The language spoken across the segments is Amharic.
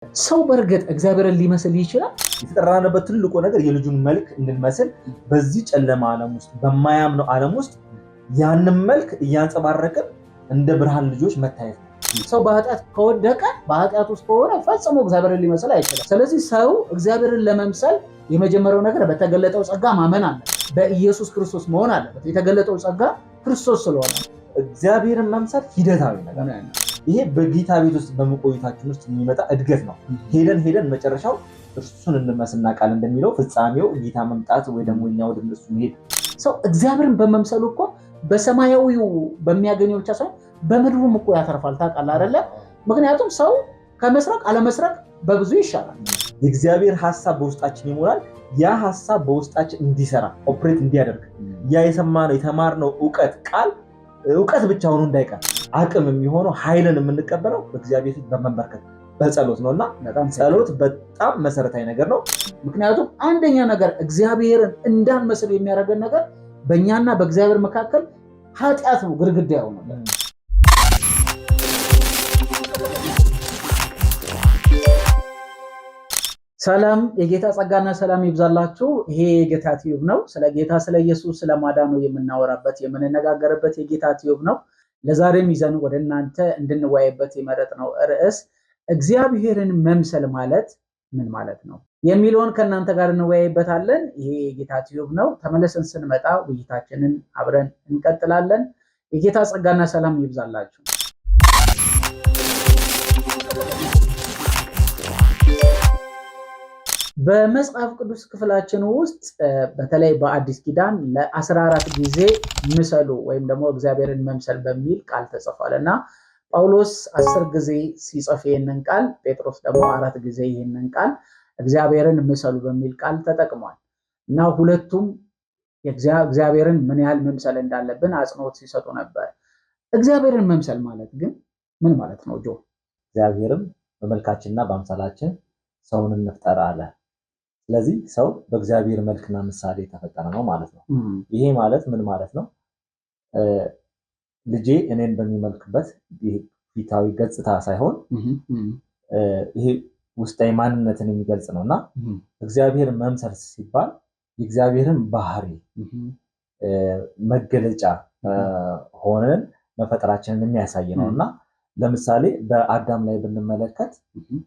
ሰው በርግጥ እግዚአብሔርን ሊመስል ይችላል። የተጠራንበት ትልቁ ነገር የልጁን መልክ እንድንመስል በዚህ ጨለማ ዓለም ውስጥ በማያምነው ዓለም ውስጥ ያንን መልክ እያንጸባረቅን እንደ ብርሃን ልጆች መታየት ነው። ሰው በኃጢአት ከወደቀ በኃጢአት ውስጥ ከሆነ ፈጽሞ እግዚአብሔርን ሊመስል አይችልም። ስለዚህ ሰው እግዚአብሔርን ለመምሰል የመጀመሪያው ነገር በተገለጠው ጸጋ ማመን አለ፣ በኢየሱስ ክርስቶስ መሆን አለበት። የተገለጠው ጸጋ ክርስቶስ ስለሆነ እግዚአብሔርን መምሰል ሂደታዊ ነገር ነው። ይሄ በጌታ ቤት ውስጥ በመቆየታችን ውስጥ የሚመጣ እድገት ነው። ሄደን መጨረሻው እርሱን እንመስልና ቃል እንደሚለው ፍጻሜው ጌታ መምጣት ወይ ደግሞ እኛ ወደ እሱ መሄድ። ሰው እግዚአብሔርን በመምሰሉ እኮ በሰማያዊው በሚያገኘው ብቻ ሳይሆን በምድሩም እኮ ያተርፋል። ታውቃለህ አይደለ? ምክንያቱም ሰው ከመስረቅ አለመስረቅ በብዙ ይሻላል። የእግዚአብሔር ሐሳብ በውስጣችን ይሞላል። ያ ሐሳብ በውስጣችን እንዲሰራ ኦፕሬት እንዲያደርግ ያ የሰማነው የተማርነው እውቀት ብቻ ሆኖ እንዳይቀር አቅም የሚሆነው ኃይልን የምንቀበለው በእግዚአብሔር ፊት በመንበርከክ በጸሎት ነውና ጸሎት በጣም መሰረታዊ ነገር ነው። ምክንያቱም አንደኛ ነገር እግዚአብሔርን እንዳንመስል የሚያደርገን ነገር በእኛና በእግዚአብሔር መካከል ኃጢአት ነው፣ ግድግዳ ነው። ሰላም፣ የጌታ ጸጋና ሰላም ይብዛላችሁ። ይሄ የጌታ ቲዩብ ነው። ስለ ጌታ ስለ ኢየሱስ ስለ ማዳኑ የምናወራበት የምንነጋገርበት የጌታ ቲዩብ ነው። ለዛሬም ይዘን ወደ እናንተ እንድንወያይበት የመረጥነው ርዕስ እግዚአብሔርን መምሰል ማለት ምን ማለት ነው የሚለውን ከእናንተ ጋር እንወያይበታለን። ይሄ የጌታ ቲዩብ ነው። ተመለስን ስንመጣ ውይይታችንን አብረን እንቀጥላለን። የጌታ ጸጋና ሰላም ይብዛላችሁ። በመጽሐፍ ቅዱስ ክፍላችን ውስጥ በተለይ በአዲስ ኪዳን ለ14 ጊዜ ምሰሉ ወይም ደግሞ እግዚአብሔርን መምሰል በሚል ቃል ተጽፏል እና ጳውሎስ 10 ጊዜ ሲጽፍ ይህንን ቃል፣ ጴጥሮስ ደግሞ 4 ጊዜ ይህንን ቃል እግዚአብሔርን ምሰሉ በሚል ቃል ተጠቅሟል እና ሁለቱም እግዚአብሔርን ምን ያህል መምሰል እንዳለብን አጽንኦት ሲሰጡ ነበር። እግዚአብሔርን መምሰል ማለት ግን ምን ማለት ነው? ጆ እግዚአብሔርም በመልካችንና በአምሳላችን ሰውን እንፍጠር አለ። ስለዚህ ሰው በእግዚአብሔር መልክና ምሳሌ የተፈጠረ ነው ማለት ነው። ይሄ ማለት ምን ማለት ነው? ልጄ እኔን በሚመልክበት ፊታዊ ገጽታ ሳይሆን ይሄ ውስጣዊ ማንነትን የሚገልጽ ነውና እግዚአብሔር መምሰል ሲባል የእግዚአብሔርን ባህሪ መገለጫ ሆነን መፈጠራችንን የሚያሳይ ነውና ለምሳሌ በአዳም ላይ ብንመለከት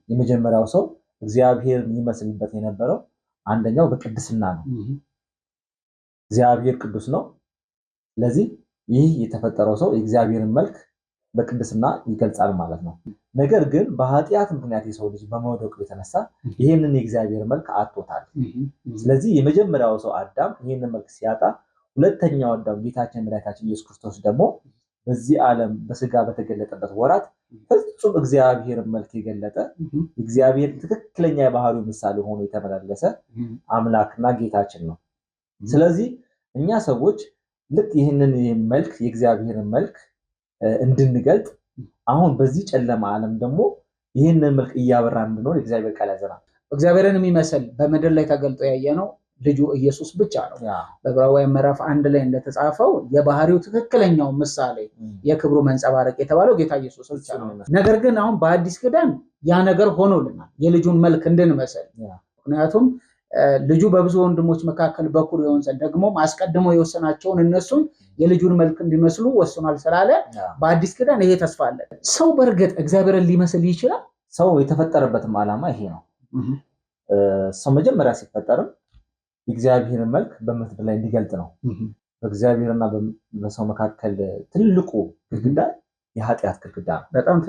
የመጀመሪያው ሰው እግዚአብሔር የሚመስልበት የነበረው አንደኛው በቅድስና ነው። እግዚአብሔር ቅዱስ ነው። ስለዚህ ይህ የተፈጠረው ሰው የእግዚአብሔርን መልክ በቅድስና ይገልጻል ማለት ነው። ነገር ግን በኃጢአት ምክንያት የሰው ልጅ በመውደቁ የተነሳ ይህንን የእግዚአብሔር መልክ አጥቶታል። ስለዚህ የመጀመሪያው ሰው አዳም ይህንን መልክ ሲያጣ፣ ሁለተኛው አዳም ጌታችን መድኃኒታችን ኢየሱስ ክርስቶስ ደግሞ በዚህ ዓለም በስጋ በተገለጠበት ወራት ፍጹም እግዚአብሔርን መልክ የገለጠ እግዚአብሔር ትክክለኛ የባህሪው ምሳሌ ሆኖ የተመላለሰ አምላክና ጌታችን ነው። ስለዚህ እኛ ሰዎች ልክ ይህንን መልክ የእግዚአብሔርን መልክ እንድንገልጥ አሁን በዚህ ጨለማ ዓለም ደግሞ ይህንን መልክ እያበራ እንድንሆን የእግዚአብሔር ቃል ያዘናል። እግዚአብሔርን የሚመስል በምድር ላይ ተገልጦ ያየ ነው ልጁ ኢየሱስ ብቻ ነው። በዕብራውያን ምዕራፍ 1 ላይ እንደተጻፈው የባህሪው ትክክለኛው ምሳሌ የክብሩ መንጸባረቅ የተባለው ጌታ ኢየሱስ ብቻ ነው። ነገር ግን አሁን በአዲስ ኪዳን ያ ነገር ሆኖልናል፣ የልጁን መልክ እንድንመስል። ምክንያቱም ልጁ በብዙ ወንድሞች መካከል በኩር ይሆን ዘንድ ደግሞ አስቀድሞ የወሰናቸውን እነሱን የልጁን መልክ እንዲመስሉ ወስኗል ስላለ በአዲስ ኪዳን ይሄ ተስፋ አለ። ሰው በርግጥ እግዚአብሔርን ሊመስል ይችላል። ሰው የተፈጠረበትም ዓላማ ይሄ ነው። ሰው መጀመሪያ ሲፈጠርም የእግዚአብሔርን መልክ በምድር ላይ እንዲገልጥ ነው። በእግዚአብሔርና በሰው መካከል ትልቁ ግድግዳ የኃጢአት ግድግዳ ነው።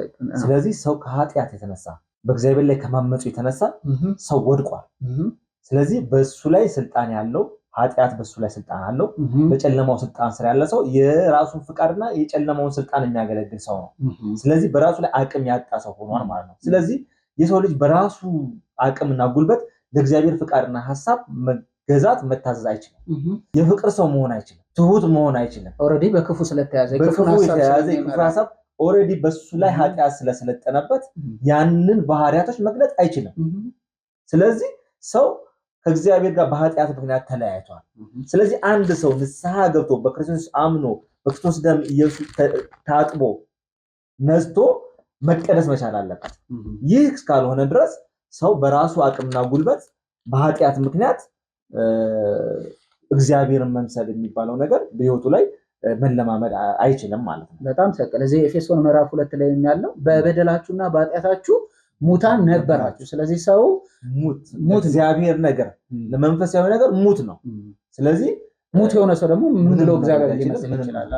ስለዚህ ሰው ከኃጢአት የተነሳ በእግዚአብሔር ላይ ከማመፁ የተነሳ ሰው ወድቋል። ስለዚህ በሱ ላይ ስልጣን ያለው ኃጢአት በሱ ላይ ስልጣን አለው። በጨለማው ስልጣን ስር ያለ ሰው የራሱን ፍቃድና የጨለማውን ስልጣን የሚያገለግል ሰው ነው። ስለዚህ በራሱ ላይ አቅም ያጣ ሰው ሆኗል ማለት ነው። ስለዚህ የሰው ልጅ በራሱ አቅምና ጉልበት ለእግዚአብሔር ፍቃድና ሐሳብ ገዛት መታዘዝ አይችልም። የፍቅር ሰው መሆን አይችልም። ትሁት መሆን አይችልም። ኦሬዲ በክፉ ስለተያዘ የክፉ ሐሳብ ኦሬዲ በሱ ላይ ኃጢአት ስለሰለጠነበት ያንን ባህሪያቶች መግለጥ አይችልም። ስለዚህ ሰው ከእግዚአብሔር ጋር በኃጢአት ምክንያት ተለያይቷል። ስለዚህ አንድ ሰው ንስሐ ገብቶ በክርስቶስ አምኖ በክርስቶስ ደም ኢየሱስ ታጥቦ ነጽቶ መቀደስ መቻል አለበት። ይህ እስካልሆነ ድረስ ሰው በራሱ አቅምና ጉልበት በኃጢአት ምክንያት እግዚአብሔርን መምሰል የሚባለው ነገር በህይወቱ ላይ መለማመድ አይችልም ማለት ነው። በጣም ትክክል። እዚህ ኤፌሶን ምዕራፍ 2 ላይ ያለው በበደላችሁና በኃጢአታችሁ ሙታን ነበራችሁ። ስለዚህ ሰው ሙት እግዚአብሔር ነገር ለመንፈሳዊ ነገር ሙት ነው። ስለዚህ ሙት የሆነ ሰው ደግሞ ምን ብሎ እግዚአብሔር ሊመስል ይችላል?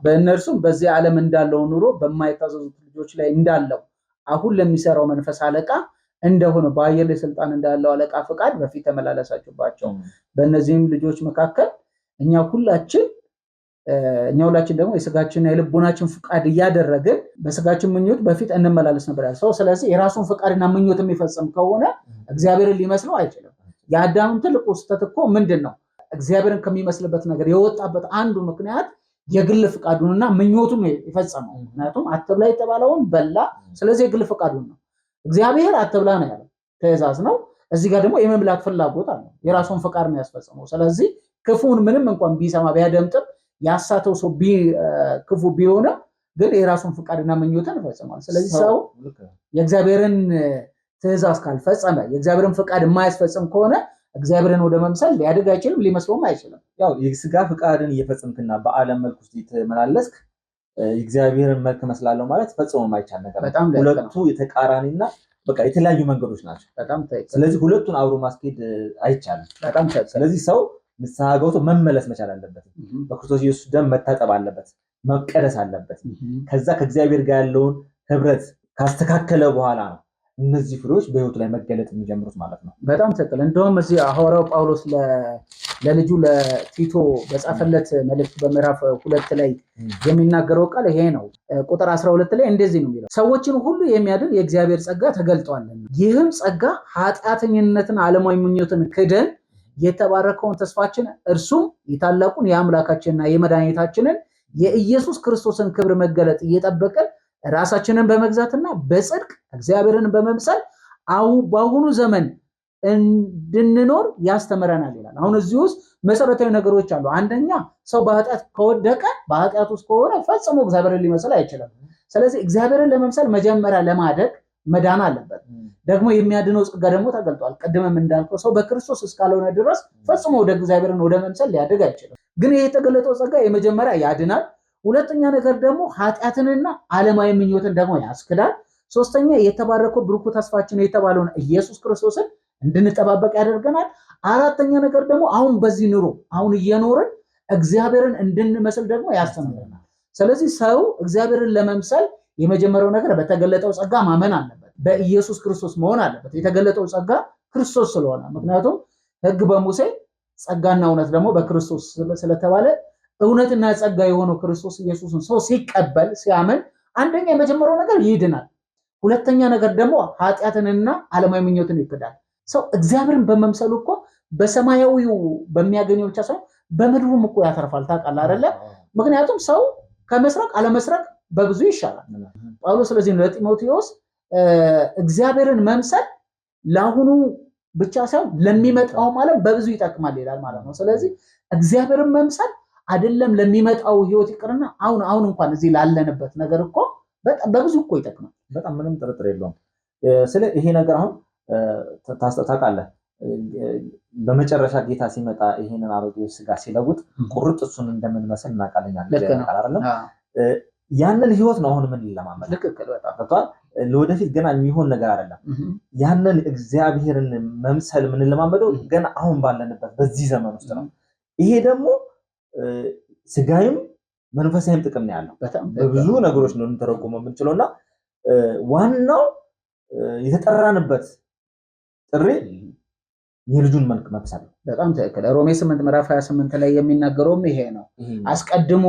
በእነርሱም በዚህ ዓለም እንዳለው ኑሮ በማይታዘዙት ልጆች ላይ እንዳለው አሁን ለሚሰራው መንፈስ አለቃ እንደሆነ በአየር ላይ ስልጣን እንዳለው አለቃ ፈቃድ በፊት ተመላለሳችሁባቸው። በእነዚህም ልጆች መካከል እኛ ሁላችን ደግሞ የስጋችንና የልቦናችን ፍቃድ እያደረግን በስጋችን ምኞት በፊት እንመላለስ ነበር ያለ ሰው። ስለዚህ የራሱን ፍቃድና ምኞት የሚፈጽም ከሆነ እግዚአብሔርን ሊመስለው አይችልም። የአዳም ትልቁ ስህተት እኮ ምንድን ነው? እግዚአብሔርን ከሚመስልበት ነገር የወጣበት አንዱ ምክንያት የግል ፍቃዱንና ምኞቱን የፈጸመው። ምክንያቱም አትብላ የተባለውን በላ። ስለዚህ የግል ፍቃዱን ነው። እግዚአብሔር አትብላ ነው ያለው፣ ትእዛዝ ነው። እዚህ ጋር ደግሞ የመብላት ፍላጎት አለ፣ የራሱን ፍቃድ ነው ያስፈጸመው። ስለዚህ ክፉን ምንም እንኳን ቢሰማ ቢያደምጥም ያሳተው ሰው ክፉ ቢሆንም ግን የራሱን ፍቃድና ምኞትን ፈጽሟል። ስለዚህ ሰው የእግዚአብሔርን ትእዛዝ ካልፈጸመ የእግዚአብሔርን ፍቃድ የማያስፈጽም ከሆነ እግዚአብሔርን ወደ መምሰል ሊያድግ አይችልም፣ ሊመስለውም አይችልም። ያው የስጋ ፍቃድን እየፈጸምክና በዓለም መልክ ውስጥ የተመላለስክ የእግዚአብሔርን መልክ መስላለሁ ማለት ፈጽሞ የማይቻል ነገር ነው። ሁለቱ የተቃራኒና በቃ የተለያዩ መንገዶች ናቸው። ስለዚህ ሁለቱን አብሮ ማስኬድ አይቻልም። ስለዚህ ሰው ንስሐ ገብቶ መመለስ መቻል አለበት። በክርስቶስ ኢየሱስ ደም መታጠብ አለበት፣ መቀደስ አለበት። ከዛ ከእግዚአብሔር ጋር ያለውን ህብረት ካስተካከለ በኋላ ነው እነዚህ ፍሬዎች በህይወቱ ላይ መገለጥ የሚጀምሩት ማለት ነው። በጣም ትክክል። እንደውም እዚህ ሐዋርያው ጳውሎስ ለልጁ ለቲቶ በጻፈለት መልእክት በምዕራፍ 2 ላይ የሚናገረው ቃል ይሄ ነው። ቁጥር 12 ላይ እንደዚህ ነው የሚለው፣ ሰዎችን ሁሉ የሚያድን የእግዚአብሔር ጸጋ ተገልጧልና ይህም ጸጋ ኃጢአተኝነትን ዓለማዊ ምኞትን ክደን የተባረከውን ተስፋችን እርሱም የታላቁን የአምላካችንና የመድኃኒታችንን የኢየሱስ ክርስቶስን ክብር መገለጥ እየጠበቀን ራሳችንን በመግዛትና በጽድቅ እግዚአብሔርን በመምሰል በአሁኑ ዘመን እንድንኖር ያስተምረናል ይላል። አሁን እዚህ ውስጥ መሰረታዊ ነገሮች አሉ። አንደኛ ሰው በኃጢአት ከወደቀ በኃጢአት ውስጥ ከሆነ ፈጽሞ እግዚአብሔርን ሊመስል አይችልም። ስለዚህ እግዚአብሔርን ለመምሰል መጀመሪያ ለማደግ መዳን አለበት። ደግሞ የሚያድነው ጸጋ ደግሞ ተገልጧል። ቅድምም እንዳልከው ሰው በክርስቶስ እስካልሆነ ድረስ ፈጽሞ ወደ እግዚአብሔርን ወደ መምሰል ሊያድግ አይችልም። ግን ይሄ የተገለጠው ጸጋ የመጀመሪያ ያድናል። ሁለተኛ ነገር ደግሞ ኃጢአትንና ዓለማዊ ምኞትን ደግሞ ያስክዳል። ሶስተኛ የተባረከው ብሩክ ተስፋችን የተባለውን ኢየሱስ ክርስቶስን እንድንጠባበቅ ያደርገናል። አራተኛ ነገር ደግሞ አሁን በዚህ ኑሮ አሁን እየኖርን እግዚአብሔርን እንድንመስል ደግሞ ያስተምረናል። ስለዚህ ሰው እግዚአብሔርን ለመምሰል የመጀመሪያው ነገር በተገለጠው ጸጋ ማመን አለበት፣ በኢየሱስ ክርስቶስ መሆን አለበት። የተገለጠው ጸጋ ክርስቶስ ስለሆነ፣ ምክንያቱም ሕግ በሙሴ ጸጋና እውነት ደግሞ በክርስቶስ ስለተባለ እውነትና ጸጋ የሆነው ክርስቶስ ኢየሱስን ሰው ሲቀበል ሲያምን አንደኛ የመጀመሪያው ነገር ይድናል። ሁለተኛ ነገር ደግሞ ኃጢአትንና ዓለማዊ ምኞትን ይክዳል። ሰው እግዚአብሔርን በመምሰሉ እኮ በሰማያዊው በሚያገኘው ብቻ ሳይሆን በምድሩም እኮ ያተርፋል። ታውቃለህ አይደለ? ምክንያቱም ሰው ከመስረቅ አለመስረቅ በብዙ ይሻላል። ጳውሎስ ስለዚህ ነው ለጢሞቴዎስ እግዚአብሔርን መምሰል ለአሁኑ ብቻ ሳይሆን ለሚመጣውም ዓለም በብዙ ይጠቅማል ይላል ማለት ነው። ስለዚህ እግዚአብሔርን መምሰል አይደለም ለሚመጣው ህይወት ይቅርና አሁን እንኳን እዚህ ላለንበት ነገር እኮ በጣም በብዙ እኮ ይጠቅማል። በጣም ምንም ጥርጥር የለውም። ስለ ይሄ ነገር አሁን ታውቃለህ፣ በመጨረሻ ጌታ ሲመጣ ይሄንን አሮጌ ስጋ ሲለውጥ ቁርጥ እሱን እንደምንመስል እናውቃለን አይደለም? ያንን ህይወት ነው አሁን ምን ለማመን ለወደፊት ገና የሚሆን ነገር አይደለም። ያንን እግዚአብሔርን መምሰል ምን ለማመደው ገና አሁን ባለንበት በዚህ ዘመን ውስጥ ነው። ይሄ ደግሞ ስጋይም መንፈሳዊም ጥቅም ነው ያለው። በብዙ ነገሮች ነው እንተረጉመው የምንችለውና ዋናው የተጠራንበት ጥሪ የልጁን መልክ መምሰል ነው። በጣም ትክክል። ሮሜ 8 ምዕራፍ 28 ላይ የሚናገረውም ይሄ ነው። አስቀድሞ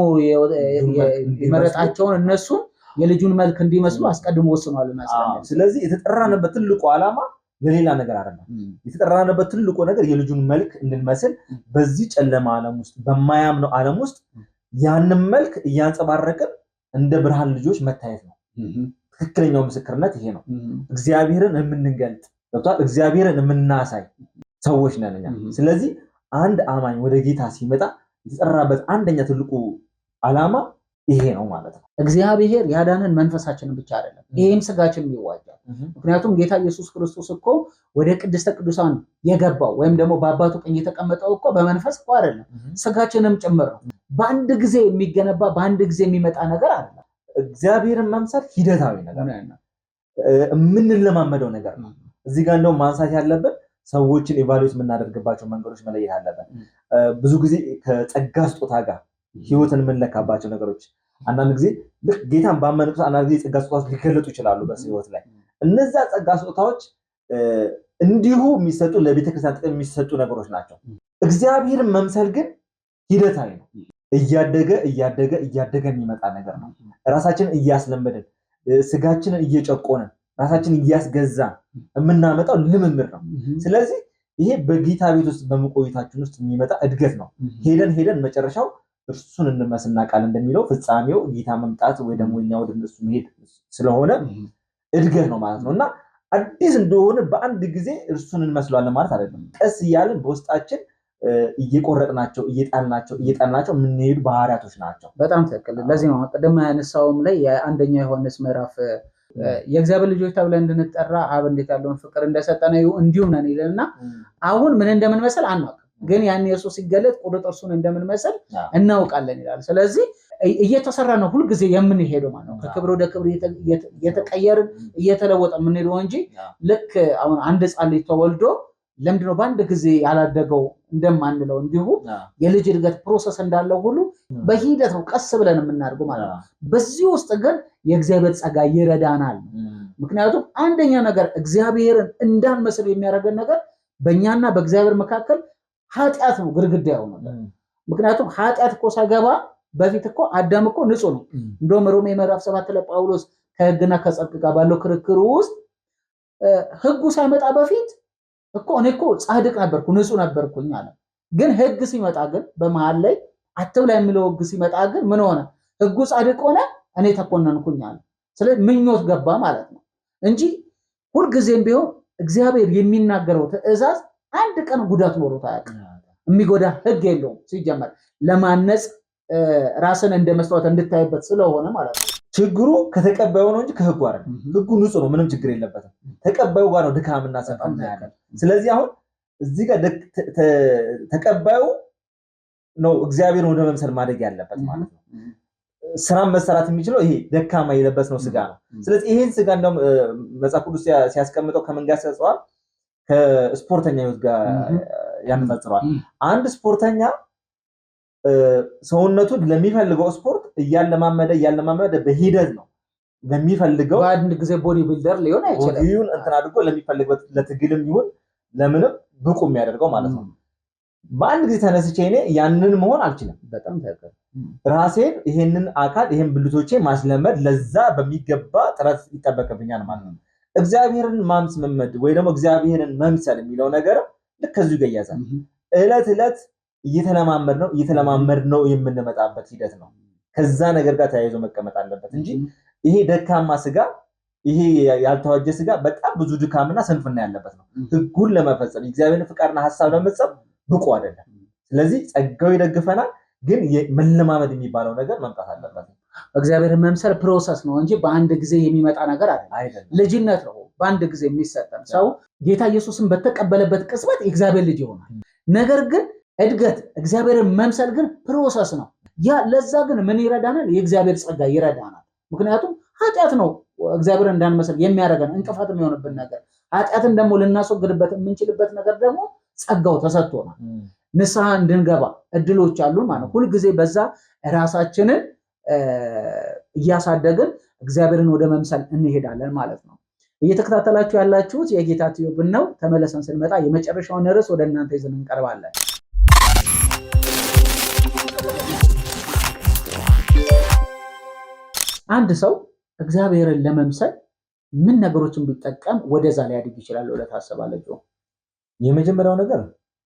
የመረጣቸውን እነሱን የልጁን መልክ እንዲመስሉ አስቀድሞ ወስኗልና። ስለዚህ የተጠራንበት ትልቁ ዓላማ ለሌላ ነገር አይደለም። የተጠራንበት ትልቁ ነገር የልጁን መልክ እንድንመስል በዚህ ጨለማ ዓለም ውስጥ በማያምነው ዓለም ውስጥ ያንን መልክ እያንጸባረቅን እንደ ብርሃን ልጆች መታየት ነው። ትክክለኛው ምስክርነት ይሄ ነው። እግዚአብሔርን የምንገልጥ እግዚአብሔርን የምናሳይ ሰዎች ነን እኛ። ስለዚህ አንድ አማኝ ወደ ጌታ ሲመጣ የተጠራበት አንደኛ ትልቁ ዓላማ ይሄ ነው ማለት ነው። እግዚአብሔር ያዳነን መንፈሳችንን ብቻ አይደለም፣ ይሄም ስጋችን ይዋጃል። ምክንያቱም ጌታ ኢየሱስ ክርስቶስ እኮ ወደ ቅድስተ ቅዱሳን የገባው ወይም ደግሞ በአባቱ ቀኝ የተቀመጠው እኮ በመንፈስ እኮ አይደለም፣ ስጋችንም ጭምር ነው። በአንድ ጊዜ የሚገነባ በአንድ ጊዜ የሚመጣ ነገር አይደለም። እግዚአብሔርን መምሰል ሂደታዊ ነገር ነው፣ የምንለማመደው ነገር ነው። እዚህ ጋር እንደውም ማንሳት ያለብን ሰዎችን ኢቫሉዌት የምናደርግባቸው መንገዶች መለየት አለብን። ብዙ ጊዜ ከጸጋ ስጦታ ጋር ህይወትን የምንለካባቸው ነገሮች አንዳንድ ጊዜ ልክ ጌታን ባመንኩት አንዳንድ ጊዜ ጸጋ ስጦታዎች ሊገለጡ ይችላሉ በህይወት ላይ። እነዛ ጸጋ ስጦታዎች እንዲሁ የሚሰጡ ለቤተክርስቲያን ጥቅም የሚሰጡ ነገሮች ናቸው። እግዚአብሔርን መምሰል ግን ሂደታዊ ነው። እያደገ እያደገ እያደገ የሚመጣ ነገር ነው። ራሳችንን እያስለመድን ስጋችንን እየጨቆንን ራሳችንን እያስገዛን የምናመጣው ልምምድ ነው። ስለዚህ ይሄ በጌታ ቤት ውስጥ በመቆየታችን ውስጥ የሚመጣ እድገት ነው። ሄደን ሄደን መጨረሻው እርሱን እንመስልና ቃል እንደሚለው ፍጻሜው ጌታ መምጣት ወይ ደግሞ እኛ ወደ እሱ መሄድ ስለሆነ እድገት ነው ማለት ነው። እና አዲስ እንደሆነ በአንድ ጊዜ እርሱን እንመስለዋለን ማለት አይደለም። ቀስ እያልን በውስጣችን እየቆረጥናቸው እየጣልናቸው የምንሄዱ ባህሪያቶች ናቸው። በጣም ትክክል። ለዚህ ነው ቅድም ያነሳውም ላይ የአንደኛ ዮሐንስ ምዕራፍ የእግዚአብሔር ልጆች ተብለን እንድንጠራ አብ እንዴት ያለውን ፍቅር እንደሰጠን እንዲሁም ነን ይልና አሁን ምን እንደምንመስል አናውቅም፣ ግን ያን የእሱ ሲገለጥ ቁርጥ እርሱን እንደምንመስል እናውቃለን ይላል። ስለዚህ እየተሰራ ነው ሁልጊዜ የምንሄደው ማለት ነው። ከክብር ወደ ክብር እየተቀየርን እየተለወጠ የምንሄደው እንጂ ልክ አሁን አንድ ሕፃን ልጅ ተወልዶ ለምንድነው በአንድ ጊዜ ያላደገው እንደማንለው እንዲሁ የልጅ እድገት ፕሮሰስ እንዳለው ሁሉ በሂደት ነው ቀስ ብለን የምናደርገው ማለት ነው። በዚህ ውስጥ ግን የእግዚአብሔር ጸጋ ይረዳናል። ምክንያቱም አንደኛ ነገር እግዚአብሔርን እንዳንመስል የሚያደርገን ነገር በእኛና በእግዚአብሔር መካከል ኃጢአት ነው፣ ግድግዳ የሆነ። ምክንያቱም ኃጢአት እኮ ሳይገባ በፊት እኮ አዳም እኮ ንጹህ ነው። እንደውም ሮሜ ምዕራፍ 7 ላይ ጳውሎስ ከህግና ከጽድቅ ጋር ባለው ክርክሩ ውስጥ ህጉ ሳይመጣ በፊት እኮ እኔ እኮ ጻድቅ ነበርኩ ንጹህ ነበርኩኝ አለ። ግን ህግ ሲመጣ ግን በመሃል ላይ አትብላ የሚለው ህግ ሲመጣ ግን ምን ሆነ? ህጉ ጻድቅ ሆነ፣ እኔ ተኮነንኩኝ አለ። ስለዚህ ምኞት ገባ ማለት ነው እንጂ ሁልጊዜም ቢሆን እግዚአብሔር የሚናገረው ትእዛዝ አንድ ቀን ጉዳት ኖሮት አያውቅም። የሚጎዳ ህግ የለውም ሲጀመር ለማነጽ ራስን እንደ መስዋዕት እንድታይበት ስለሆነ ማለት ነው። ችግሩ ከተቀባዩ ነው እንጂ ከህጉ አይደለም። ህጉ ንጹህ ነው፣ ምንም ችግር የለበትም። ተቀባዩ ጋር ነው ድካምና ሰንፈት ያለው። ስለዚህ አሁን እዚህ ጋር ተቀባዩ ነው እግዚአብሔርን ወደ መምሰል ማደግ ያለበት ማለት ነው። ስራም መሰራት የሚችለው ይሄ ደካማ የለበስነው ስጋ ነው። ስለዚህ ይሄን ስጋ እንደውም መጽሐፍ ቅዱስ ሲያስቀምጠው ከምን ጋር ያስቀምጠዋል? ከስፖርተኛ ህይወት ጋር ያነጻጽረዋል። አንድ ስፖርተኛ ሰውነቱን ለሚፈልገው ስፖርት እያለማመደ በሂደት ነው ለሚፈልገው። በአንድ ጊዜ ቦዲ ቢልደር ሊሆን አይችልም። ቦዲውን እንትን አድርጎ ለሚፈልገው ለትግልም ይሁን ለምንም ብቁ የሚያደርገው ማለት ነው። በአንድ ጊዜ ተነስቼ እኔ ያንን መሆን አልችልም። በጣም ተከታታይ ራሴን ይሄንን አካል ይሄን ብልቶቼ ማስለመድ ለዛ በሚገባ ጥረት ይጠበቅብኛል ማለት ነው። እግዚአብሔርን ማምስመድ ወይ ደግሞ እግዚአብሔርን መምሰል የሚለው ነገር ልክ ከዚሁ ጋር ያያዛል። እለት እለት እየተለማመድ ነው የምንመጣበት ሂደት ነው። ከዛ ነገር ጋር ተያይዞ መቀመጥ አለበት እንጂ ይሄ ደካማ ስጋ ይሄ ያልተዋጀ ስጋ በጣም ብዙ ድካምና ስንፍና ያለበት ነው። ህጉን ለመፈጸም እግዚአብሔርን ፍቃድና ሐሳብ ለመፈጸም ብቁ አይደለም። ስለዚህ ጸጋው ይደግፈናል፣ ግን መለማመድ የሚባለው ነገር መምጣት አለበት። እግዚአብሔርን መምሰል ፕሮሰስ ነው እንጂ በአንድ ጊዜ የሚመጣ ነገር አይደለም። ልጅነት ነው በአንድ ጊዜ የሚሰጠን። ሰው ጌታ ኢየሱስን በተቀበለበት ቅጽበት የእግዚአብሔር ልጅ ይሆናል። ነገር ግን እድገት እግዚአብሔርን መምሰል ግን ፕሮሰስ ነው። ለዛ ግን ምን ይረዳናል? የእግዚአብሔር ጸጋ ይረዳናል። ምክንያቱም ኃጢአት ነው እግዚአብሔርን እንዳንመስል የሚያደርገን እንቅፋት የሚሆንብን ነገር። ኃጢአትን ደግሞ ልናስወግድበት የምንችልበት ነገር ደግሞ ጸጋው ተሰጥቶናል። ንስሐ እንድንገባ እድሎች አሉ ማለት ነው። ሁልጊዜ በዛ ራሳችንን እያሳደግን እግዚአብሔርን ወደ መምሰል እንሄዳለን ማለት ነው። እየተከታተላችሁ ያላችሁት የጌታ ቲዩብን ነው። ተመለሰን ስንመጣ የመጨረሻውን ርዕስ ወደ እናንተ ይዘን እንቀርባለን። አንድ ሰው እግዚአብሔርን ለመምሰል ምን ነገሮችን ቢጠቀም ወደዛ ሊያድግ ይችላል ብለህ ታስባለህ? የመጀመሪያው ነገር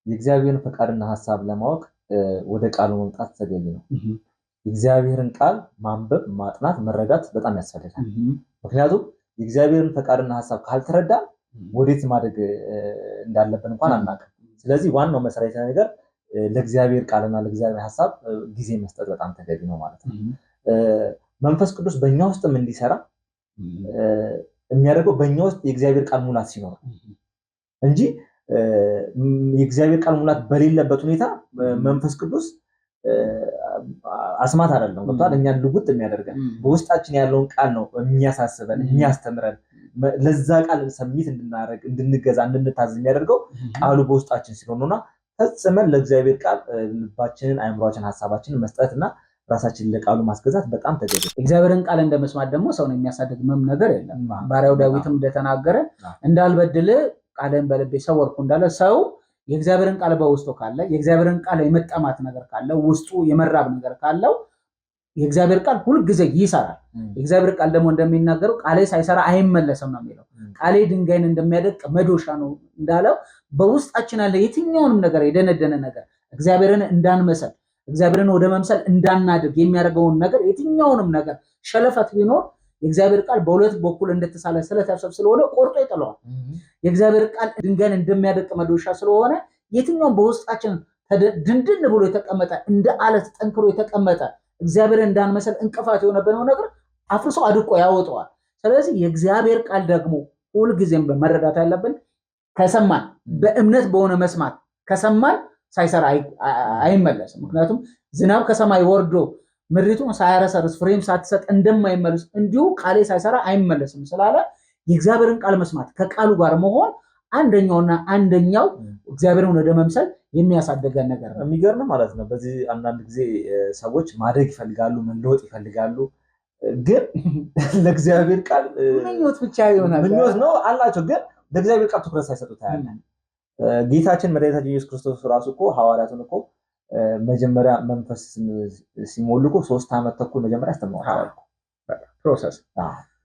የእግዚአብሔርን ፈቃድና ሐሳብ ለማወቅ ወደ ቃሉ መምጣት ተገቢ ነው። የእግዚአብሔርን ቃል ማንበብ፣ ማጥናት፣ መረዳት በጣም ያስፈልጋል። ምክንያቱም የእግዚአብሔርን ፈቃድና ሐሳብ ካልተረዳን ወዴት ማደግ እንዳለብን እንኳን አናውቅም። ስለዚህ ዋናው መሰረታዊ ነገር ለእግዚአብሔር ቃልና ለእግዚአብሔር ሐሳብ ጊዜ መስጠት በጣም ተገቢ ነው ማለት ነው። መንፈስ ቅዱስ በእኛ ውስጥም እንዲሰራ የሚያደርገው በእኛ ውስጥ የእግዚአብሔር ቃል ሙላት ሲኖር እንጂ የእግዚአብሔር ቃል ሙላት በሌለበት ሁኔታ መንፈስ ቅዱስ አስማት አይደለም ገብቷል። እኛን ልውጥ የሚያደርገን በውስጣችን ያለውን ቃል ነው የሚያሳስበን የሚያስተምረን። ለዛ ቃል ሰሚት እንድናደርግ እንድንገዛ እንድንታዘዝ የሚያደርገው ቃሉ በውስጣችን ስለሆነና ፈጽመን ለእግዚአብሔር ቃል ልባችንን አእምሯችንን ሐሳባችንን መስጠትና ራሳችንን ለቃሉ ማስገዛት በጣም ተገቢ። እግዚአብሔርን ቃል እንደመስማት ደግሞ ሰውን የሚያሳድግ ምንም ነገር የለም። ባሪያው ዳዊትም እንደተናገረ እንዳልበድል ቃልን በልቤ ሰወርኩ እንዳለ ሰው የእግዚአብሔርን ቃል በውስጡ ካለ የእግዚአብሔርን ቃል የመጠማት ነገር ካለ ውስጡ የመራብ ነገር ካለው የእግዚአብሔር ቃል ሁልጊዜ ይሰራል። የእግዚአብሔር ቃል ደግሞ እንደሚናገረው ቃሌ ሳይሰራ አይመለስም ነው የሚለው። ቃሌ ድንጋይን እንደሚያደቅ መዶሻ ነው እንዳለው በውስጣችን ያለ የትኛውንም ነገር የደነደነ ነገር እግዚአብሔርን እንዳንመሰል እግዚአብሔርን ወደ መምሰል እንዳናድግ የሚያደርገውን ነገር የትኛውንም ነገር ሸለፈት ቢኖር የእግዚአብሔር ቃል በሁለት በኩል እንደተሳለ ስለታሰብ ስለሆነ ቆርጦ ይጥለዋል። የእግዚአብሔር ቃል ድንጋይን እንደሚያደቅ መዶሻ ስለሆነ የትኛውም በውስጣችን ድንድን ብሎ የተቀመጠ እንደ አለት ጠንክሮ የተቀመጠ እግዚአብሔርን እንዳንመሰል እንቅፋት የሆነብን ነገር አፍርሶ አድቆ ያወጣዋል። ስለዚህ የእግዚአብሔር ቃል ደግሞ ሁልጊዜም በመረዳት ያለብን ከሰማን በእምነት በሆነ መስማት ከሰማን ሳይሰራ አይመለስም። ምክንያቱም ዝናብ ከሰማይ ወርዶ ምድሪቱን ሳያረሰርስ ፍሬም ሳትሰጥ እንደማይመለስ እንዲሁ ቃሌ ሳይሰራ አይመለስም ስላለ የእግዚአብሔርን ቃል መስማት ከቃሉ ጋር መሆን አንደኛውና አንደኛው እግዚአብሔርን ወደ መምሰል የሚያሳድገን ነገር ነው። የሚገርም ማለት ነው። በዚህ አንዳንድ ጊዜ ሰዎች ማደግ ይፈልጋሉ፣ መለወጥ ይፈልጋሉ፣ ግን ለእግዚአብሔር ቃል ምኞት ብቻ ይሆናል። ምኞት ነው አላቸው፣ ግን ለእግዚአብሔር ቃል ትኩረት ሳይሰጡ ታያለን። ጌታችን መድኃኒታችን ኢየሱስ ክርስቶስ ራሱ እኮ ሐዋርያቱን እኮ መጀመሪያ መንፈስ ሲሞሉ እኮ 3 ዓመት ተኩል መጀመሪያ አስተምረዋል። ፕሮሰስ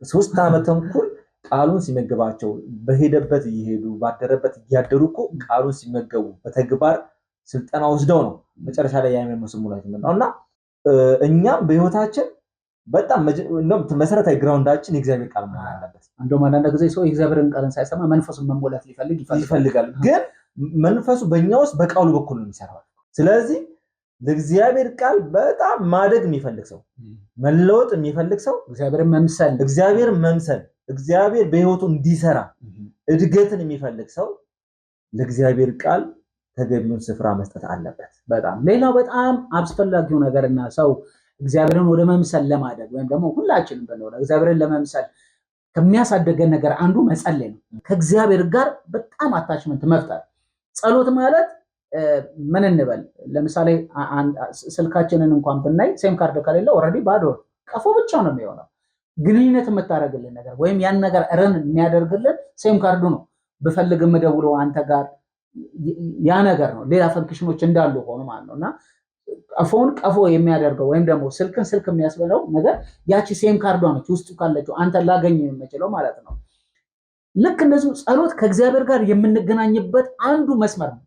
3 ዓመት ተኩል ቃሉን ሲመገባቸው በሄደበት እየሄዱ ባደረበት እያደሩ እኮ ቃሉን ሲመገቡ በተግባር ስልጠና ወስደው ነው መጨረሻ ላይ ያመኑ ሙላት ነው። እና እኛም በህይወታችን በጣም መሰረታዊ ግራውንዳችን የእግዚአብሔር ቃል መሆን አለበት። እንደውም አንዳንድ ጊዜ ሰው የእግዚአብሔርን ቃልን ሳይሰማ መንፈሱን መሞላት ይፈልጋል፣ ግን መንፈሱ በእኛ ውስጥ በቃሉ በኩል ነው የሚሰራው። ስለዚህ ለእግዚአብሔር ቃል በጣም ማደግ የሚፈልግ ሰው መለወጥ የሚፈልግ ሰው እግዚአብሔር መምሰል እግዚአብሔር በህይወቱ እንዲሰራ እድገትን የሚፈልግ ሰው ለእግዚአብሔር ቃል ተገቢውን ስፍራ መስጠት አለበት። በጣም ሌላው በጣም አስፈላጊው ነገርና ሰው እግዚአብሔርን ወደ መምሰል ለማደግ ወይም ደግሞ ሁላችንም ብንሆን እግዚአብሔርን ለመምሰል ከሚያሳደገን ነገር አንዱ መጸለይ ነው። ከእግዚአብሔር ጋር በጣም አታችመንት መፍጠር። ጸሎት ማለት ምን እንበል፣ ለምሳሌ ስልካችንን እንኳን ብናይ ሴም ካርድ ከሌለ ኦልሬዲ ባዶ ቀፎ ብቻ ነው የሚሆነው። ግንኙነት የምታደርግልን ነገር ወይም ያን ነገር ረን የሚያደርግልን ሴም ካርዱ ነው። ብፈልግ የምደውለው አንተ ጋር ያ ነገር ነው። ሌላ ፈንክሽኖች እንዳሉ ሆኖ ማለት ነው። እና ቀፎን ቀፎ የሚያደርገው ወይም ደግሞ ስልክን ስልክ የሚያስበለው ነገር ያቺ ሴም ካርዷ ነች ውስጡ ካለችው አንተ ላገኝ የምችለው ማለት ነው። ልክ እንደዚሁ ጸሎት ከእግዚአብሔር ጋር የምንገናኝበት አንዱ መስመር ነው።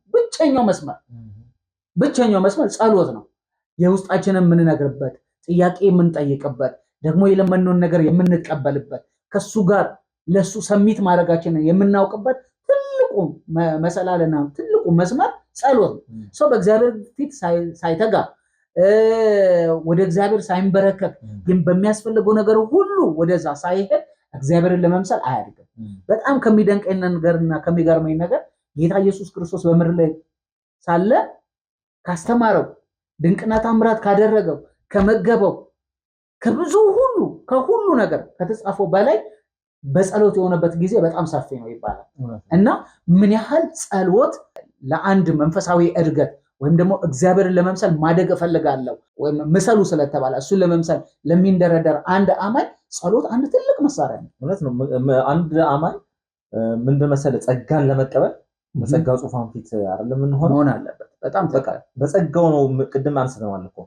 ብቸኛው መስመር ጸሎት ነው። የውስጣችንን የምንነግርበት፣ ጥያቄ የምንጠይቅበት፣ ደግሞ የለመነውን ነገር የምንቀበልበት፣ ከሱ ጋር ለሱ ሰሚት ማድረጋችንን የምናውቅበት ትልቁ መሰላልና ትልቁ መስመር ጸሎት ነው። ሰው በእግዚአብሔር ፊት ሳይተጋ ወደ እግዚአብሔር ሳይንበረከክ በሚያስፈልገው ነገር ሁሉ ወደዛ ሳይሄድ እግዚአብሔርን ለመምሰል አያድግም። በጣም ከሚደንቀኝ ነገርና ከሚገርመኝ ነገር ጌታ ኢየሱስ ክርስቶስ በምድር ላይ ሳለ ካስተማረው ድንቅና ታምራት ካደረገው ከመገበው ከብዙ ሁሉ ከሁሉ ነገር ከተጻፈው በላይ በጸሎት የሆነበት ጊዜ በጣም ሰፊ ነው ይባላል። እና ምን ያህል ጸሎት ለአንድ መንፈሳዊ እድገት ወይም ደግሞ እግዚአብሔርን ለመምሰል ማደግ እፈልጋለሁ ወይም ምሰሉ ስለተባለ እሱን ለመምሰል ለሚንደረደር አንድ አማኝ ጸሎት አንድ ትልቅ መሳሪያ ነው። እውነት ነው። አንድ አማኝ ምንድን መሰለህ ጸጋን ለመቀበል በጸጋው ዙፋን ፊት አይደለም መሆን አለበት። በጣም በጸጋው ነው። ቅድም አንስተነዋል እኮ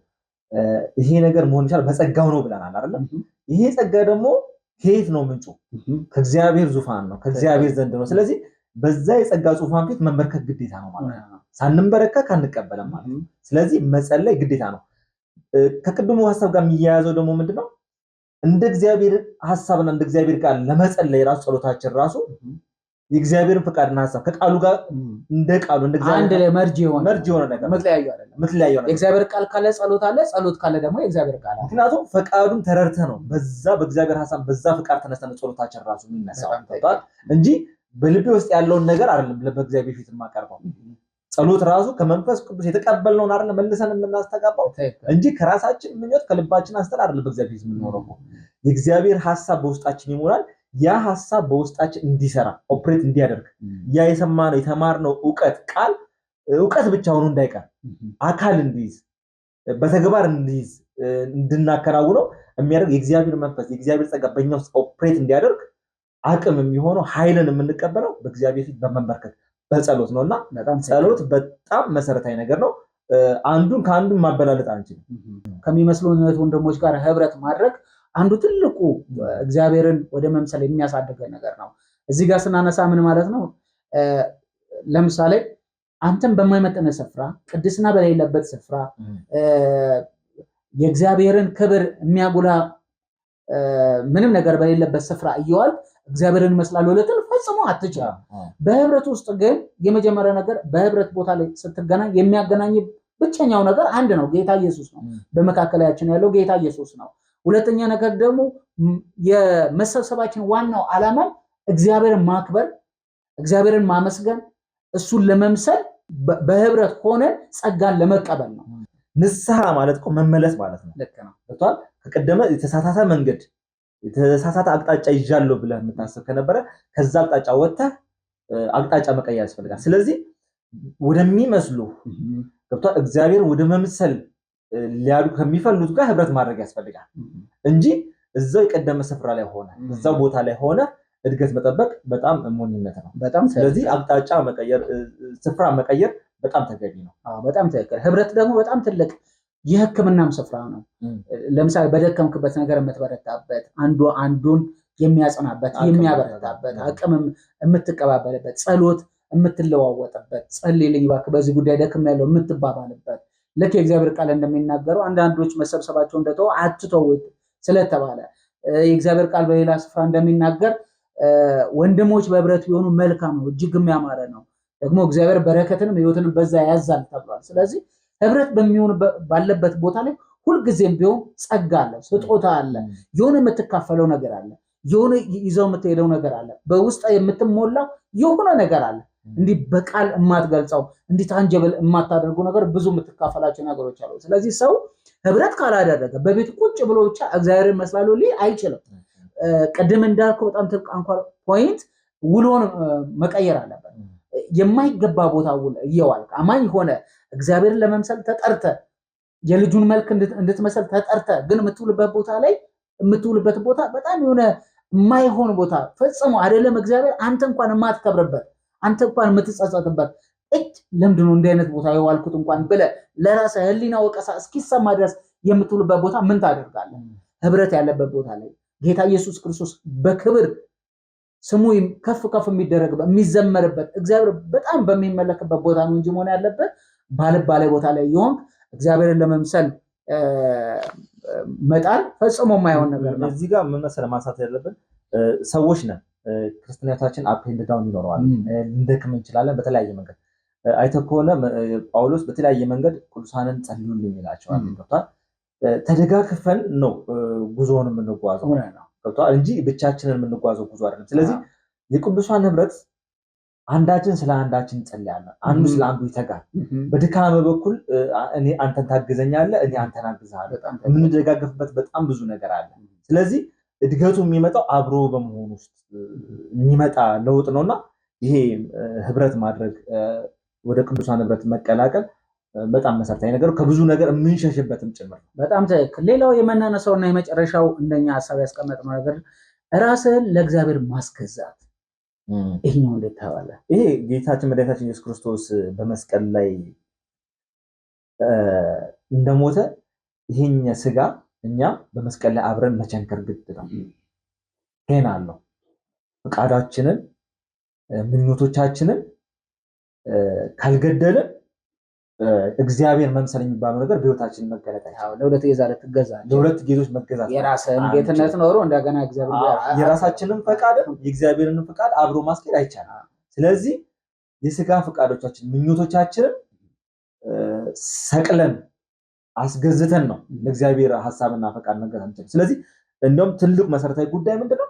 ይሄ ነገር መሆን ይችላል በጸጋው ነው ብለናል አይደለም። ይሄ ጸጋ ደግሞ ከየት ነው ምንጩ? ከእግዚአብሔር ዙፋን ነው፣ ከእግዚአብሔር ዘንድ ነው። ስለዚህ በዛ የጸጋ ዙፋን ፊት መንበርከክ ግዴታ ነው ማለት ነው። ሳንንበረከክ አንቀበልም ማለት ነው። ስለዚህ መጸለይ ግዴታ ነው። ከቅድሙ ሐሳብ ጋር የሚያያዘው ደግሞ ምንድነው? እንደ እግዚአብሔር ሐሳብና እንደ እግዚአብሔር ቃል ለመጸለይ ራሱ ጸሎታችን ራሱ የእግዚአብሔርን ፈቃድና ሐሳብ ከቃሉ ጋር እንደ ቃሉ እንደ እግዚአብሔር አንድ ላይ መርጅ የሆነ ነገር ምትለያዩ አይደለም። የእግዚአብሔር ቃል ካለ ጸሎት አለ፣ ጸሎት ካለ ደግሞ የእግዚአብሔር ቃል አለ። ምክንያቱም ፈቃዱን ተረድተህ ነው በዛ በእግዚአብሔር ሐሳብ በዛ ፈቃድ ተነስተን ጸሎታችን ራሱ የሚነሳው እንጂ በልቤ ውስጥ ያለውን ነገር አይደለም በእግዚአብሔር ፊት የማቀርበው። ጸሎት ራሱ ከመንፈስ ቅዱስ የተቀበልነውን አይደለም መልሰን የምናስተጋባው እንጂ ከራሳችን ምኞት ከልባችን አንስተን አይደለም በእግዚአብሔር ፊት የምንኖረው። የእግዚአብሔር ሐሳብ በውስጣችን ይሞላል። ያ ሐሳብ በውስጣችን እንዲሰራ ኦፕሬት እንዲያደርግ ያ የሰማነው የተማርነው ዕውቀት ብቻ ሆኖ እንዳይቀር አካል እንዲይዝ በተግባር እንዲይዝ እንድናከናውነው የሚያደርግ የእግዚአብሔር መንፈስ የእግዚአብሔር ጸጋ በእኛ ውስጥ ኦፕሬት እንዲያደርግ አቅም የሚሆነው ኃይልን የምንቀበለው በእግዚአብሔር ፊት በመንበርከክ በጸሎት ነውና ጸሎት በጣም መሰረታዊ ነገር ነው። አንዱን ከአንዱ ማበላለጥ አንችልም። ከሚመስሉ ወንድሞች ጋር ህብረት ማድረግ አንዱ ትልቁ እግዚአብሔርን ወደ መምሰል የሚያሳድገን ነገር ነው። እዚህ ጋር ስናነሳ ምን ማለት ነው? ለምሳሌ አንተም በማይመጥን ስፍራ፣ ቅድስና በሌለበት ስፍራ የእግዚአብሔርን ክብር የሚያጎላ ምንም ነገር በሌለበት ስፍራ እየዋል እግዚአብሔርን እመስላለሁ ልትል ፈጽሞ አትችልም። በህብረት ውስጥ ግን የመጀመሪያ ነገር በህብረት ቦታ ላይ ስትገናኝ የሚያገናኝ ብቸኛው ነገር አንድ ነው፣ ጌታ ኢየሱስ ነው። በመካከላችን ያለው ጌታ ኢየሱስ ነው። ሁለተኛ ነገር ደግሞ የመሰብሰባችን ዋናው ዓላማ እግዚአብሔርን ማክበር፣ እግዚአብሔርን ማመስገን፣ እሱን ለመምሰል በህብረት ሆነን ጸጋን ለመቀበል ነው። ንስሐ ማለት እኮ መመለስ ማለት ነው። ልክ ነው። ከቀደመ የተሳሳተ መንገድ የተሳሳተ አቅጣጫ ይዣለሁ ብለህ የምታስብ ከነበረ ከዛ አቅጣጫ ወጥተህ አቅጣጫ መቀየር ያስፈልጋል። ስለዚህ ወደሚመስሉ ገብቷል እግዚአብሔር ወደ መምሰል ሊያዱ ከሚፈልጉት ጋር ህብረት ማድረግ ያስፈልጋል እንጂ እዛው የቀደመ ስፍራ ላይ ሆነ እዛው ቦታ ላይ ሆነ እድገት መጠበቅ በጣም ሞኝነት ነው። ስለዚህ አቅጣጫ መቀየር ስፍራ መቀየር በጣም ተገቢ ነው። በጣም ትክክል። ህብረት ደግሞ በጣም ትልቅ የሕክምናም ስፍራ ነው። ለምሳሌ በደከምክበት ነገር የምትበረታበት፣ አንዱ አንዱን የሚያጸናበት የሚያበረታበት፣ አቅም የምትቀባበልበት፣ ጸሎት የምትለዋወጥበት፣ ጸልይልኝ እባክህ በዚህ ጉዳይ ደክሜያለሁ የምትባባልበት። ልክ የእግዚአብሔር ቃል እንደሚናገረው አንዳንዶች መሰብሰባቸው እንደተው አትተው ስለተባለ የእግዚአብሔር ቃል በሌላ ስፍራ እንደሚናገር ወንድሞች በህብረት ቢሆኑ መልካም ነው፣ እጅግም ያማረ ነው፣ ደግሞ እግዚአብሔር በረከትንም ሕይወትንም በዛ ያዛል ተብሏል። ስለዚህ ህብረት ባለበት ቦታ ላይ ሁልጊዜም ቢሆን ጸጋ አለ፣ ስጦታ አለ፣ የሆነ የምትካፈለው ነገር አለ፣ የሆነ ይዘው የምትሄደው ነገር አለ፣ በውስጥ የምትሞላው የሆነ ነገር አለ። እንዲህ በቃል የማትገልጸው እንዲህ ታንጀብል የማታደርጉ ነገር ብዙ የምትካፈላቸው ነገሮች አሉ። ስለዚህ ሰው ህብረት ካላደረገ በቤት ቁጭ ብሎ ብቻ እግዚአብሔርን እመስላለሁ ሊል አይችልም። ቅድም እንዳልከው በጣም ትልቅ አንኳር ፖይንት ውሎን መቀየር አለበት። የማይገባ ቦታ እየዋልክ አማኝ ሆነ እግዚአብሔርን ለመምሰል ተጠርተ የልጁን መልክ እንድትመሰል ተጠርተ ግን የምትውልበት ቦታ በጣም የሆነ የማይሆን ቦታ ፈጽሞ አይደለም። እግዚአብሔር አንተ እንኳን የማትከብርበት አንተ እንኳን የምትጸጸትበት ለምንድን ነው እንዲህ አይነት ቦታ የዋልኩት እንኳን ብለህ ለራስህ ህሊና ወቀሳ እስኪሰማ ድረስ የምትውልበት ቦታ ምን ታደርጋለህ? ህብረት ያለበት ቦታ ላይ ጌታ ኢየሱስ ክርስቶስ በክብር ስሙ ከፍ ከፍ የሚደረግበት የሚዘመርበት እግዚአብሔር በጣም በሚመለክበት ቦታ ነው እንጂ መሆን ያለበት ባልባሌ ቦታ ላይ ይሆን እግዚአብሔርን ለመምሰል መጣል ፈጽሞ የማይሆን ነገር ነው። እዚህ ጋር ምን መሰለህ ማንሳት ያለብን ሰዎች ነን። ክርስትናታችን አፕ ኤንድ ዳውን ይኖረዋል። እንደክም እንችላለን በተለያየ መንገድ። አይተህ ከሆነ ጳውሎስ በተለያየ መንገድ ቅዱሳንን ጸልዩልኝ ይላቸዋል። ገብቶሃል? ተደጋግፈን ነው ጉዞውን የምንጓዘው ገብቶሃል እንጂ ብቻችንን የምንጓዘው ጉዞ አይደለም። ስለዚህ የቅዱሳን ህብረት አንዳችን ስለ አንዳችን እንጸልያለን፣ አንዱ ስለ አንዱ ይተጋል። በድካም በኩል እኔ አንተን ታግዘኛለህ፣ እኔ አንተን አግዝሃለሁ። የምንደጋገፍበት በጣም ብዙ ነገር አለ። ስለዚህ እድገቱ የሚመጣው አብሮ በመሆኑ ውስጥ የሚመጣ ለውጥ ነውና ይሄ ህብረት ማድረግ ወደ ቅዱሳን ህብረት መቀላቀል በጣም መሰረታዊ ነገር ከብዙ ነገር የምንሸሽበትም ጭምር ነው። በጣም ትክክል። ሌላው የመናነሳውና የመጨረሻው እንደኛ ሐሳብ ያስቀመጥነው ነገር ራስህን ለእግዚአብሔር ማስገዛት። ይሄኛው እንዴት ታያለህ? ይሄ ጌታችን መድኃኒታችን ኢየሱስ ክርስቶስ በመስቀል ላይ እንደሞተ ይሄኛ ስጋ እኛ በመስቀል ላይ አብረን መቸንከር ግድ ነው። ፔን አለው። ፈቃዳችንን ምኞቶቻችንን ካልገደልን እግዚአብሔር መምሰል የሚባለው ነገር በህይወታችን መገለጥ ለሁለት ለሁለት ጌቶች መገዛት የራስን ጌትነት ኖሮ እንደገና የራሳችንን ፈቃድ የእግዚአብሔርን ፈቃድ አብሮ ማስኬድ አይቻልም። ስለዚህ የስጋ ፈቃዶቻችን ምኞቶቻችንን ሰቅለን አስገዝተን ነው ለእግዚአብሔር ሐሳብና ፈቃድ መገዛት እንችላለን። ስለዚህ እንደውም ትልቁ መሰረታዊ ጉዳይ ምንድነው?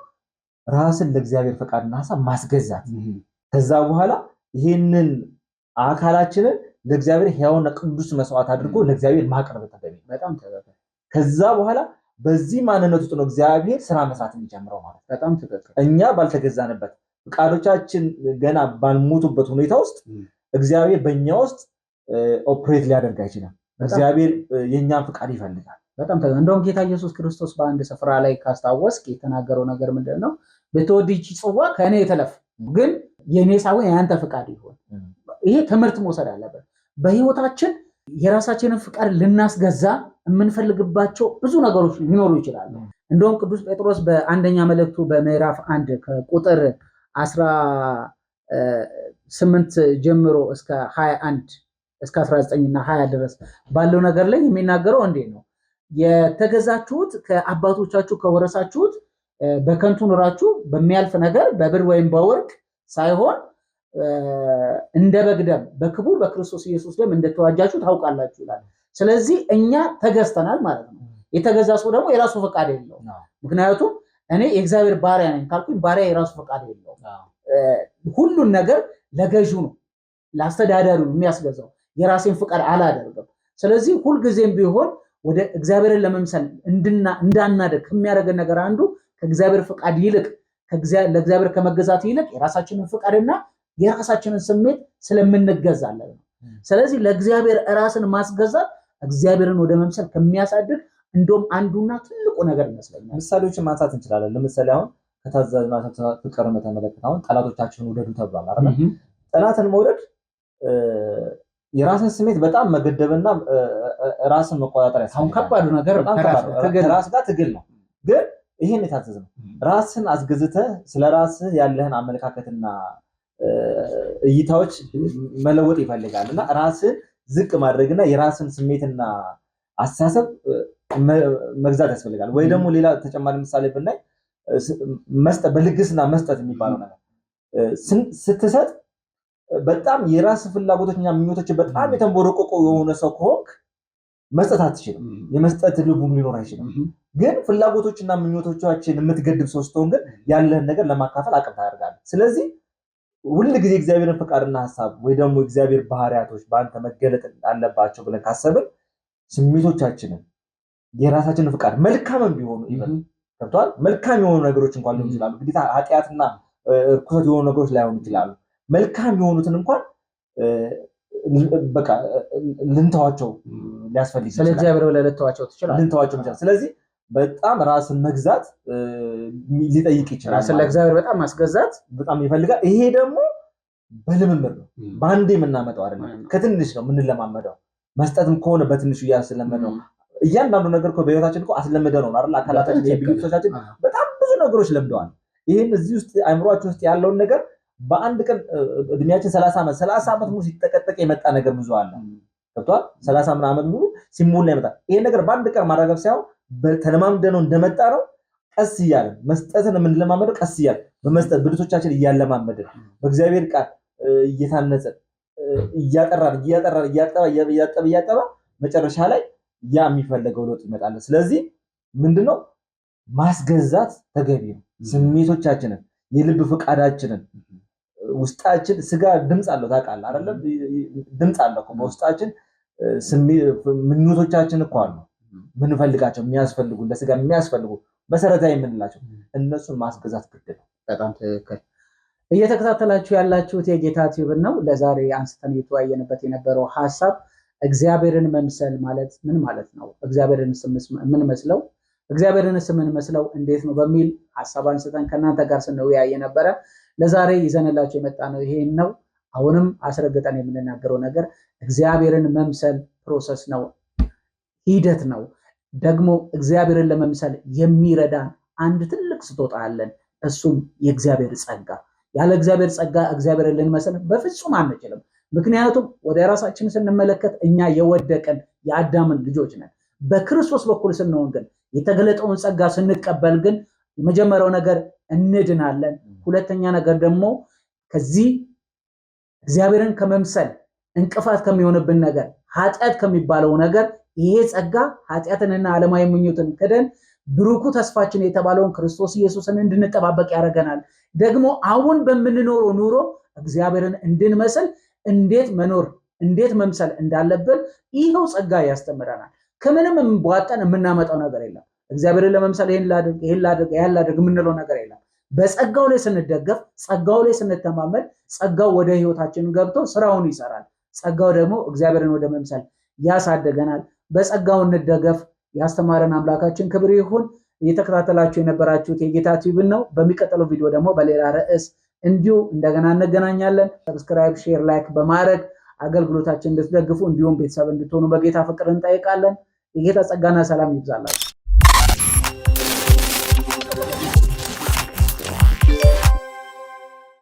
ራስን ለእግዚአብሔር ፈቃድና ሐሳብ ማስገዛት። ከዛ በኋላ ይሄንን አካላችንን ለእግዚአብሔር ሕያውና ቅዱስ መስዋዕት አድርጎ ለእግዚአብሔር ማቅረብ ተገቢ። በጣም ተገቢ። ከዛ በኋላ በዚህ ማንነት ውስጥ ነው እግዚአብሔር ስራ መስራት የሚጀምረው ማለት። በጣም ትክክል። እኛ ባልተገዛንበት ፈቃዶቻችን ገና ባልሞቱበት ሁኔታ ውስጥ እግዚአብሔር በእኛ ውስጥ ኦፕሬት ሊያደርግ አይችልም። እግዚአብሔር የእኛን ፈቃድ ይፈልጋል። በጣም እንደውም ጌታ ኢየሱስ ክርስቶስ በአንድ ስፍራ ላይ ካስታወስክ የተናገረው ነገር ምንድን ነው? ብትወድ ይህች ጽዋ ከእኔ የተለፍ፣ ግን የእኔ ሳይሆን የአንተ ፈቃድ ይሁን። ይሄ ትምህርት መውሰድ አለበት። በህይወታችን የራሳችንን ፍቃድ ልናስገዛ የምንፈልግባቸው ብዙ ነገሮች ሊኖሩ ይችላሉ። እንደውም ቅዱስ ጴጥሮስ በአንደኛ መልእክቱ በምዕራፍ 1 ከቁጥር 18 ጀምሮ እስከ 21 እስከ 19 እና 20 ድረስ ባለው ነገር ላይ የሚናገረው እንዴት ነው? የተገዛችሁት ከአባቶቻችሁ ከወረሳችሁት በከንቱ ኑራችሁ በሚያልፍ ነገር በብር ወይም በወርቅ ሳይሆን እንደ በግ ደም በክቡር በክርስቶስ ኢየሱስ ደም እንደተዋጃችሁ ታውቃላችሁ ይላል። ስለዚህ እኛ ተገዝተናል ማለት ነው። የተገዛ ሰው ደግሞ የራሱ ፈቃድ የለውም። ምክንያቱም እኔ የእግዚአብሔር ባሪያ ነኝ ካልኩኝ ባሪያ የራሱ ፈቃድ የለውም። ሁሉን ነገር ለገዢው ነው ለአስተዳዳሪው የሚያስገዛው። የራሴን ፈቃድ አላደርግም። ስለዚህ ሁልጊዜም ቢሆን ወደ እግዚአብሔርን ለመምሰል እንዳናደግ ከሚያደርገን ነገር አንዱ ከእግዚአብሔር ፈቃድ ይልቅ ለእግዚአብሔር ከመገዛት ይልቅ የራሳችንን ፈቃድና የራሳችንን ስሜት ስለምንገዛለን ነው። ስለዚህ ለእግዚአብሔር ራስን ማስገዛት እግዚአብሔርን ወደ መምሰል ከሚያሳድግ እንደውም አንዱና ትልቁ ነገር ይመስለኛል። ምሳሌዎችን ማንሳት እንችላለን። ለምሳሌ አሁን ከታዛዥነት ፍቅርን በተመለከተ አሁን ጠላቶቻችሁን ውደዱ ተብሏል አይደል? ጠላትን መውደድ የራስን ስሜት በጣም መገደብና ራስን መቆጣጠር ያሳያል። ከባዱ ነገር ራስ ጋር ትግል ነው። ግን ይሄን የታዘዘ ነው። ራስን አስገዝተህ ስለ ራስህ ያለህን አመለካከትና እይታዎች መለወጥ ይፈልጋል እና ራስን ዝቅ ማድረግና የራስን ስሜትና አስተሳሰብ መግዛት ያስፈልጋል። ወይ ደግሞ ሌላ ተጨማሪ ምሳሌ ብናይ መስጠት፣ በልግስና መስጠት የሚባለው ነገር ስትሰጥ በጣም የራስ ፍላጎቶችና ምኞቶች በጣም የተንቦረቆቁ የሆነ ሰው ከሆንክ መስጠት አትችልም። የመስጠት ልቡም ሊኖር አይችልም። ግን ፍላጎቶችና ምኞቶቻችን የምትገድብ ሰው ስትሆን ግን ያለህን ነገር ለማካፈል አቅም ታደርጋለህ። ስለዚህ ሁል ጊዜ እግዚአብሔርን ፈቃድና ሐሳብ ወይ ደግሞ እግዚአብሔር ባህሪያቶች በአንተ መገለጥ አለባቸው ብለን ካሰብን ስሜቶቻችንን የራሳችንን ፈቃድ መልካምም ቢሆኑ ገብቷል። መልካም የሆኑ ነገሮች እንኳን ሊሆኑ ይችላሉ። እንግዲህ ኃጢአትና ርኩሰት የሆኑ ነገሮች ላይሆኑ ይችላሉ። መልካም የሆኑትን እንኳን በቃ ልንተዋቸው ሊያስፈልግ ይችላል። ስለዚህ እግዚአብሔር ብለህ ልንተዋቸው ትችላለህ። ስለዚህ በጣም ራስን መግዛት ሊጠይቅ ይችላል። ራስን ለእግዚአብሔር በጣም ማስገዛት በጣም ይፈልጋል። ይሄ ደግሞ በልምምድ ነው፣ በአንዴ የምናመጣው አይደለም። ከትንሽ ነው የምንለማመደው። መስጠትም ከሆነ በትንሹ እያስለመደው እያንዳንዱ ነገር እኮ በህይወታችን እኮ አስለምደው ነው አይደል? አካላታችን የብዩቶቻችን በጣም ብዙ ነገሮች ለምደዋል። ይሄን እዚህ ውስጥ አእምሯችን ውስጥ ያለውን ነገር በአንድ ቀን እድሜያችን 30 ዓመት ሙሉ ሲጠቀጠቅ የመጣ ነገር ብዙ አለ። ገብቷል? 30 ምናምን ዓመት ሙሉ ሲሞላ ይመጣል። ይሄን ነገር በአንድ ቀን ማረጋገጥ ሳይሆን ተለማምደነው እንደመጣ ነው። ቀስ እያለን መስጠትን የምንለማመደው ቀስ እያለን በመስጠት ብልቶቻችን እያለማመድን በእግዚአብሔር ቃል እየታነጸን እያጠባ መጨረሻ ላይ ያ የሚፈለገው ለውጥ ይመጣል። ስለዚህ ምንድነው ማስገዛት ተገቢ ነው። ስሜቶቻችንን፣ የልብ ፈቃዳችንን፣ ውስጣችን ስጋ ድምፅ አለው ታውቃለህ አይደለም? ድምፅ አለው እኮ በውስጣችን ምኞቶቻችን እኮ አሉ ምንፈልጋቸው የሚያስፈልጉ ለስጋ የሚያስፈልጉ መሰረታዊ የምንላቸው እነሱን ማስገዛት ግድ ነው። በጣም ትክክል። እየተከታተላችሁ ያላችሁት የጌታ ቲዩብን ነው። ለዛሬ አንስተን እየተወያየንበት የነበረው ሀሳብ እግዚአብሔርን መምሰል ማለት ምን ማለት ነው፣ እግዚአብሔርን የምንመስለው እንዴት ነው በሚል ሀሳብ አንስተን ከእናንተ ጋር ስንወያይ ነበረ። ለዛሬ ይዘንላችሁ የመጣ ነው ይሄን ነው። አሁንም አስረግጠን የምንናገረው ነገር እግዚአብሔርን መምሰል ፕሮሰስ ነው፣ ሂደት ነው። ደግሞ እግዚአብሔርን ለመምሰል የሚረዳን አንድ ትልቅ ስጦታ አለን። እሱም የእግዚአብሔር ጸጋ። ያለ እግዚአብሔር ጸጋ እግዚአብሔርን ልንመስል በፍጹም አንችልም። ምክንያቱም ወደ ራሳችን ስንመለከት እኛ የወደቀን የአዳምን ልጆች ነን። በክርስቶስ በኩል ስንሆን ግን የተገለጠውን ጸጋ ስንቀበል ግን የመጀመሪያው ነገር እንድናለን። ሁለተኛ ነገር ደግሞ ከዚህ እግዚአብሔርን ከመምሰል እንቅፋት ከሚሆንብን ነገር ኃጢአት ከሚባለው ነገር ይሄ ጸጋ ኃጢአትንና ዓለማዊ ምኞትን ክደን ብሩኩ ተስፋችን የተባለውን ክርስቶስ ኢየሱስን እንድንጠባበቅ ያደርገናል። ደግሞ አሁን በምንኖረው ኑሮ እግዚአብሔርን እንድንመስል እንዴት መኖር እንዴት መምሰል እንዳለብን ይሄው ጸጋ ያስተምረናል። ከምንም ቧጠን የምናመጣው ነገር የለም። እግዚአብሔርን ለመምሰል ይሄን ላድርግ የምንለው ነገር የለም። በጸጋው ላይ ስንደገፍ፣ ጸጋው ላይ ስንተማመን፣ ጸጋው ወደ ህይወታችን ገብቶ ስራውን ይሰራል። ጸጋው ደግሞ እግዚአብሔርን ወደ መምሰል ያሳደገናል። በጸጋው እንደገፍ። ያስተማረን አምላካችን ክብር ይሁን። እየተከታተላችሁ የነበራችሁት የጌታ ቲዩብን ነው። በሚቀጥለው ቪዲዮ ደግሞ በሌላ ርዕስ እንዲሁ እንደገና እንገናኛለን። ሰብስክራይብ፣ ሼር፣ ላይክ በማድረግ አገልግሎታችን እንድትደግፉ እንዲሁም ቤተሰብ እንድትሆኑ በጌታ ፍቅር እንጠይቃለን። የጌታ ጸጋና ሰላም ይብዛላችሁ።